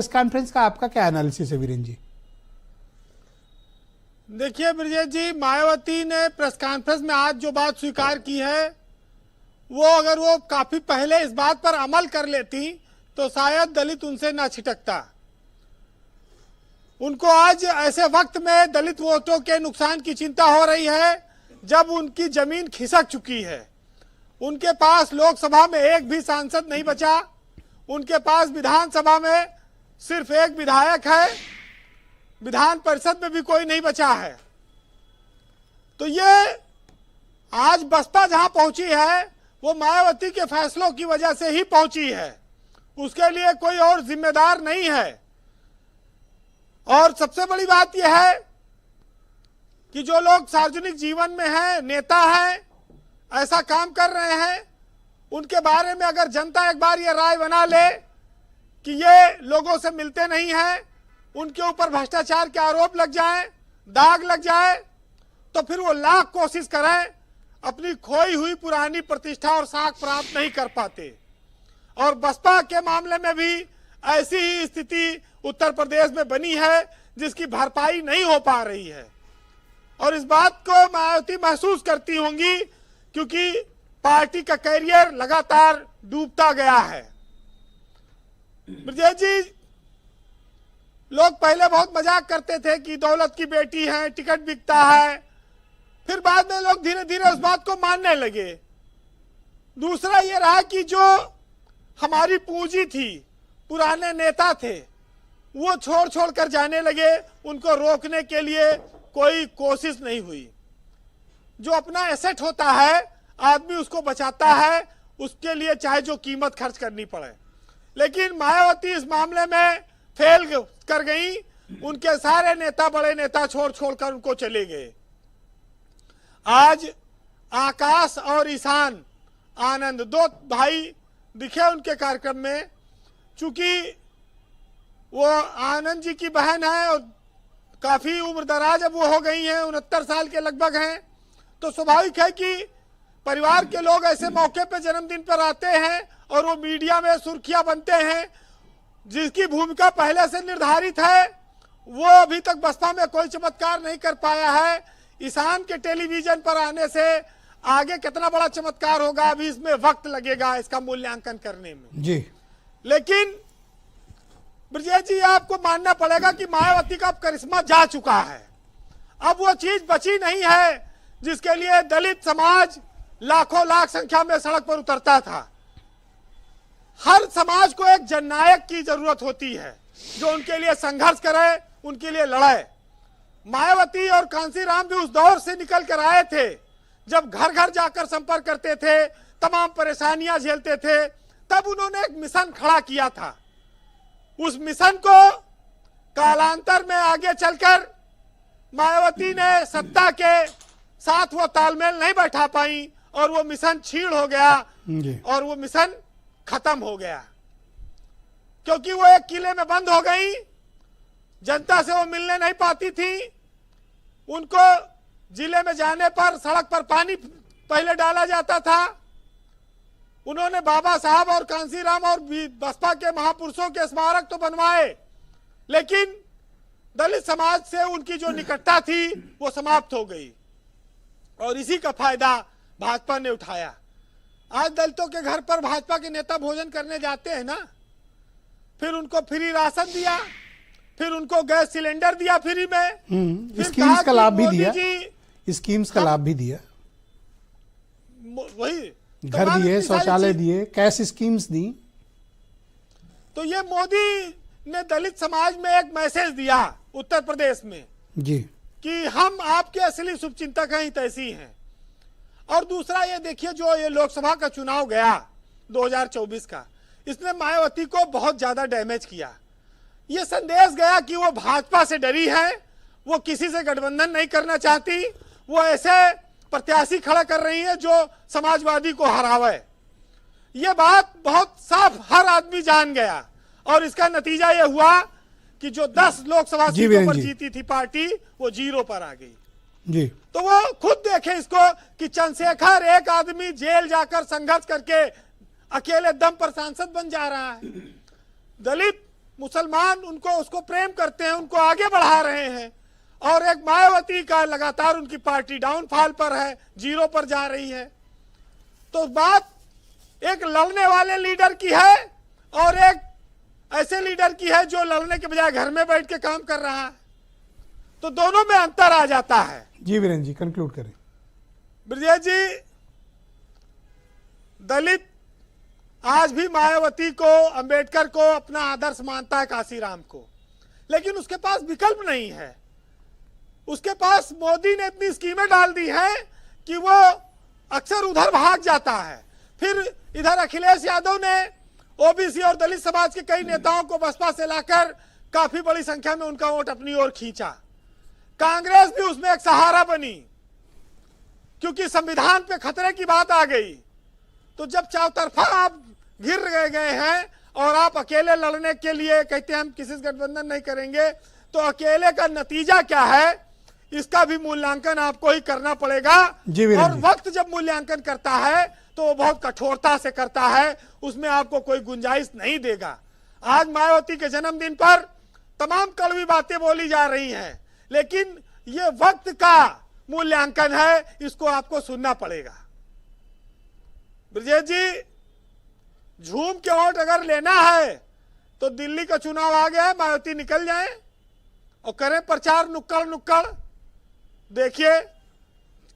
Press conference का आपका क्या एनालिसिस है वीरेंद्र जी? देखिए ब्रजेश जी, मायावती ने प्रेस कॉन्फ्रेंस में आज जो बात स्वीकार की है वो अगर वो काफी पहले इस बात पर अमल कर लेती तो शायद दलित उनसे ना छिटकता। उनको आज ऐसे वक्त में दलित वोटों के नुकसान की चिंता हो रही है जब उनकी जमीन खिसक चुकी है। उनके पास लोकसभा में एक भी सांसद नहीं बचा, उनके पास विधानसभा में सिर्फ एक विधायक है, विधान परिषद में भी कोई नहीं बचा है। तो ये आज बसपा जहां पहुंची है वो मायावती के फैसलों की वजह से ही पहुंची है, उसके लिए कोई और जिम्मेदार नहीं है। और सबसे बड़ी बात यह है कि जो लोग सार्वजनिक जीवन में हैं, नेता हैं, ऐसा काम कर रहे हैं, उनके बारे में अगर जनता एक बार ये राय बना ले कि ये लोगों से मिलते नहीं हैं, उनके ऊपर भ्रष्टाचार के आरोप लग जाएं, दाग लग जाए, तो फिर वो लाख कोशिश करें, अपनी खोई हुई पुरानी प्रतिष्ठा और साख प्राप्त नहीं कर पाते। और बसपा के मामले में भी ऐसी ही स्थिति उत्तर प्रदेश में बनी है जिसकी भरपाई नहीं हो पा रही है। और इस बात को मायावती महसूस करती होंगी क्योंकि पार्टी का कैरियर लगातार डूबता गया है। ब्रजेश जी, लोग पहले बहुत मजाक करते थे कि दौलत की बेटी है, टिकट बिकता है, फिर बाद में लोग धीरे धीरे उस बात को मानने लगे। दूसरा ये रहा कि जो हमारी पूंजी थी, पुराने नेता थे, वो छोड़ छोड़ कर जाने लगे, उनको रोकने के लिए कोई कोशिश नहीं हुई। जो अपना एसेट होता है आदमी उसको बचाता है, उसके लिए चाहे जो कीमत खर्च करनी पड़े। लेकिन मायावती इस मामले में फेल कर गई, उनके सारे नेता, बड़े नेता छोड़ छोड़ कर उनको चले गए। आज आकाश और ईशान आनंद, दो भाई दिखे उनके कार्यक्रम में। चूंकि वो आनंद जी की बहन है और काफी उम्र दराज अब वो हो गई हैं, 69 साल के लगभग हैं, तो स्वाभाविक है कि परिवार के लोग ऐसे मौके पे जन्मदिन पर आते हैं और वो मीडिया में सुर्खियां बनते हैं। जिसकी भूमिका पहले से निर्धारित है वो अभी तक बसपा में कोई चमत्कार नहीं कर पाया है। ईशान के टेलीविजन पर आने से आगे कितना बड़ा चमत्कार होगा, अभी इसमें वक्त लगेगा इसका मूल्यांकन करने में जी। लेकिन ब्रजेश जी, आपको मानना पड़ेगा कि मायावती का करिश्मा जा चुका है। अब वो चीज बची नहीं है जिसके लिए दलित समाज लाखों लाख संख्या में सड़क पर उतरता था। हर समाज को एक जननायक की जरूरत होती है जो उनके लिए संघर्ष करे, उनके लिए लड़े। मायावती और कांसीराम भी उस दौर से निकल कर आए थे जब घर घर जाकर संपर्क करते थे, तमाम परेशानियां झेलते थे। तब उन्होंने एक मिशन खड़ा किया था। उस मिशन को कालांतर में आगे चलकर मायावती ने सत्ता के साथ वो तालमेल नहीं बैठा पाई और वो मिशन छीड़ हो गया और वो मिशन खत्म हो गया, क्योंकि वो एक किले में बंद हो गई। जनता से वो मिलने नहीं पाती थी। उनको जिले में जाने पर सड़क पर पानी पहले डाला जाता था। उन्होंने बाबा साहब और कांसीराम और बसपा के महापुरुषों के स्मारक तो बनवाए, लेकिन दलित समाज से उनकी जो निकटता थी वो समाप्त हो गई और इसी का फायदा भाजपा ने उठाया। आज दलितों के घर पर भाजपा के नेता भोजन करने जाते हैं ना, फिर उनको फ्री राशन दिया, फिर उनको गैस सिलेंडर दिया फ्री में, स्कीम्स का लाभ भी दिया, स्कीम्स का लाभ भी दिया, वही घर दिए, शौचालय दिए, कैश स्कीम्स दी। तो ये मोदी ने दलित समाज में एक मैसेज दिया उत्तर प्रदेश में जी कि हम आपके असली शुभचिंतक हैं, तैसी हैं। और दूसरा ये देखिए, जो ये लोकसभा का चुनाव गया 2024 का, इसने मायावती को बहुत ज्यादा डैमेज किया। ये संदेश गया कि वो भाजपा से डरी है, वो किसी से गठबंधन नहीं करना चाहती, वो ऐसे प्रत्याशी खड़ा कर रही है जो समाजवादी को हरावे। ये बात बहुत साफ हर आदमी जान गया और इसका नतीजा ये हुआ कि जो 10 लोकसभा सीटों पर जीती थी पार्टी, वो 0 पर आ गई जी। तो वो खुद देखे इसको कि चंद्रशेखर एक आदमी जेल जाकर संघर्ष करके अकेले दम पर सांसद बन जा रहा है। दलित मुसलमान उनको उसको प्रेम करते हैं, उनको आगे बढ़ा रहे हैं। और एक मायावती का लगातार उनकी पार्टी डाउनफॉल पर है, जीरो पर जा रही है। तो बात एक लड़ने वाले लीडर की है और एक ऐसे लीडर की है जो लड़ने के बजाय घर में बैठ के काम कर रहा है। तो दोनों में अंतर आ जाता है। जी वीरेंद्र जी कंक्लूड करें। ब्रजेश जी, दलित आज भी मायावती को, अंबेडकर को अपना आदर्श मानता है, काशीराम को, लेकिन उसके पास विकल्प नहीं है। उसके पास मोदी ने इतनी स्कीमें डाल दी हैं कि वो अक्सर उधर भाग जाता है। फिर इधर अखिलेश यादव ने ओबीसी और दलित समाज के कई नेताओं को बसपा से लाकर काफी बड़ी संख्या में उनका वोट अपनी ओर खींचा। कांग्रेस भी उसमें एक सहारा बनी, क्योंकि संविधान पे खतरे की बात आ गई। तो जब चौतरफा आप घिर गए हैं और आप अकेले लड़ने के लिए कहते हैं हम किसी से गठबंधन नहीं करेंगे, तो अकेले का नतीजा क्या है, इसका भी मूल्यांकन आपको ही करना पड़ेगा। और वक्त जब मूल्यांकन करता है तो वो बहुत कठोरता से करता है, उसमें आपको कोई गुंजाइश नहीं देगा। आज मायावती के जन्मदिन पर तमाम कड़वी बातें बोली जा रही हैं, लेकिन ये वक्त का मूल्यांकन है, इसको आपको सुनना पड़ेगा। ब्रजेश जी, झूम के वोट अगर लेना है तो दिल्ली का चुनाव आ गया है, मायावती निकल जाए और करें प्रचार नुक्कड़ नुक्कड़। देखिए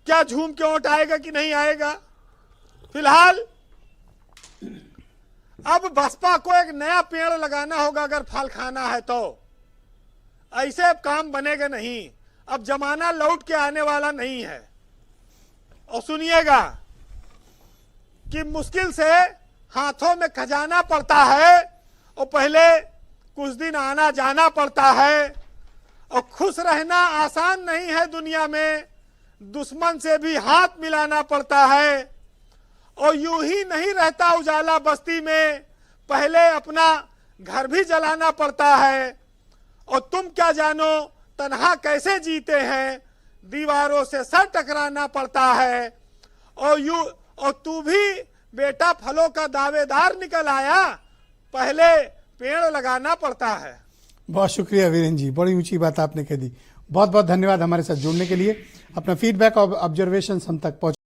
क्या झूम के वोट आएगा कि नहीं आएगा। फिलहाल अब बसपा को एक नया पेड़ लगाना होगा अगर फल खाना है तो। ऐसे काम बनेगा नहीं, अब जमाना लौट के आने वाला नहीं है। और सुनिएगा कि मुश्किल से हाथों में खजाना पड़ता है और पहले कुछ दिन आना जाना पड़ता है। और खुश रहना आसान नहीं है दुनिया में, दुश्मन से भी हाथ मिलाना पड़ता है। और यूं ही नहीं रहता उजाला बस्ती में, पहले अपना घर भी जलाना पड़ता है। और तुम क्या जानो तन्हा कैसे जीते हैं, दीवारों से सर टकराना पड़ता है। और तू भी बेटा फलों का दावेदार निकल आया, पहले पेड़ लगाना पड़ता है। बहुत शुक्रिया वीरेंद्र जी, बड़ी ऊंची बात आपने कह दी। बहुत बहुत धन्यवाद हमारे साथ जुड़ने के लिए। अपना फीडबैक और ऑब्जर्वेशन हम तक पहुंचा